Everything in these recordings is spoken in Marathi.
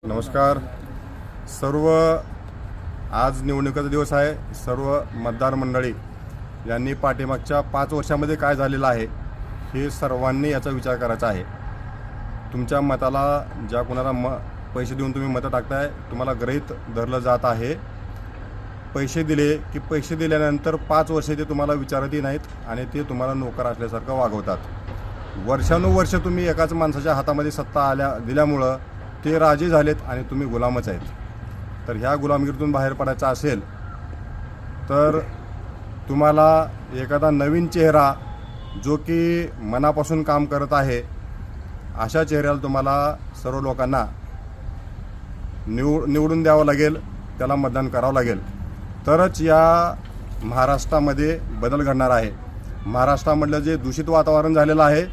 नमस्कार सर्व. आज निवडणुकीचा दिवस आहे. सर्व मतदार मंडळी यांनी पाठीमागच्या 5 वर्षामध्ये काय झालेलं आहे हे सर्वांनी याचा विचार करायचा आहे. तुमच्या मताला ज्या कोणाला पैसे देऊन तुम्ही मतं टाकताय तुम्हाला गृहीत धरलं जात आहे. पैसे दिले की पैसे दिल्यानंतर 5 वर्षे ते तुम्हाला विचारतही नाहीत आणि ते तुम्हाला नोकर असल्यासारखं वागवतात. वर्षानुवर्ष तुम्ही एकाच माणसाच्या हातामध्ये सत्ता दिल्यामुळं ते राजे झालेत आणि तुम्ही गुलामच आहेत. तर ह्या गुलामगिरीतून बाहेर पडायचं असेल तर तुम्हाला एखादा नवीन चेहरा जो की मनापासून काम करत आहे अशा चेहऱ्याला तुम्हाला सर्व लोकांना निवडून द्यावं लागेल, त्याला मतदान करावं लागेल. तरच या महाराष्ट्रामध्ये बदल घडणार आहे. महाराष्ट्रामधलं जे दूषित वातावरण झालेलं आहे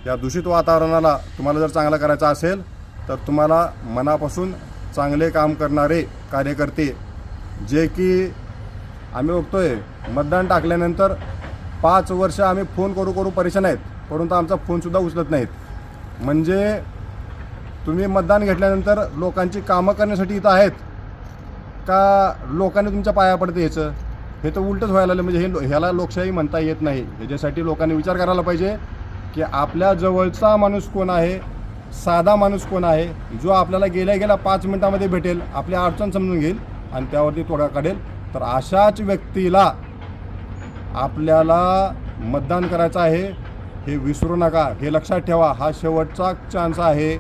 या दूषित वातावरणाला तुम्हाला जर चांगलं करायचं असेल तर तुम्हाला मनापासून चांगले काम करणारे कार्यकर्ते जे की आम्ही बघतोय मतदान टाकल्यानंतर 5 वर्ष आम्ही फोन करू परेशान आहेत, परंतु आमचा फोनसुद्धा उचलत नाहीत. म्हणजे तुम्ही मतदान घेतल्यानंतर लोकांची कामं करण्यासाठी इथं आहेत का लोकांनी तुमच्या पाया पडते याचं? हे तर उलटंच व्हायला लागलं. म्हणजे ह्याला लोकशाही म्हणता येत नाही. ह्याच्यासाठी लोकांनी विचार करायला पाहिजे की आपल्या जवळचा माणूस कोण आहे, साधा माणूस कोण आहे, जो आपल्याला गेल्या 5 मिनिटामध्ये भेटेल, आपली अडचण समजून घेईल आणि त्यावरती तोडगा काढेल. तर अशाच व्यक्तीला आपल्याला मतदान करायचं आहे. हे विसरू नका, हे लक्षात ठेवा. हा शेवटचा चान्स आहे.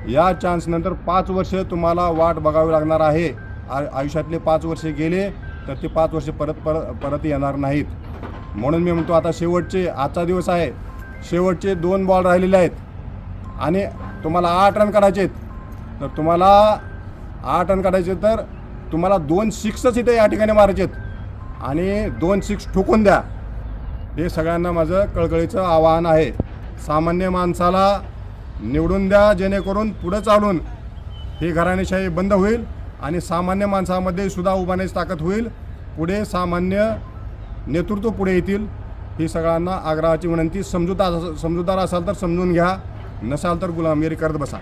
या चान्सनंतर 5 वर्ष तुम्हाला वाट बघावी लागणार आहे. आयुष्यातले 5 वर्ष गेले तर ते 5 वर्ष परत येणार नाहीत. म्हणून मी म्हणतो आता आजचा दिवस आहे. शेवटचे 2 बॉल राहिलेले आहेत आणि तुम्हाला 8 रन काढायचे आहेत. तर तुम्हाला 8 रन काढायचे तर तुम्हाला 2 सिक्सच इथे या ठिकाणी मारायचे आहेत आणि 2 सिक्स ठोकून द्या. हे सगळ्यांना माझं कळकळीचं आवाहन आहे. सामान्य माणसाला निवडून द्या जेणेकरून पुढं चालून ही घराणेशाही बंद होईल आणि सामान्य माणसामध्ये सुद्धा उभारण्याची ताकद होईल. पुढे सामान्य नेतृत्व पुढे येतील. ही सगळ्यांना आग्रहाची विनंती. समजूतदार असाल तर समजून घ्या, नसाल तर गुलामगिरी करत बसा.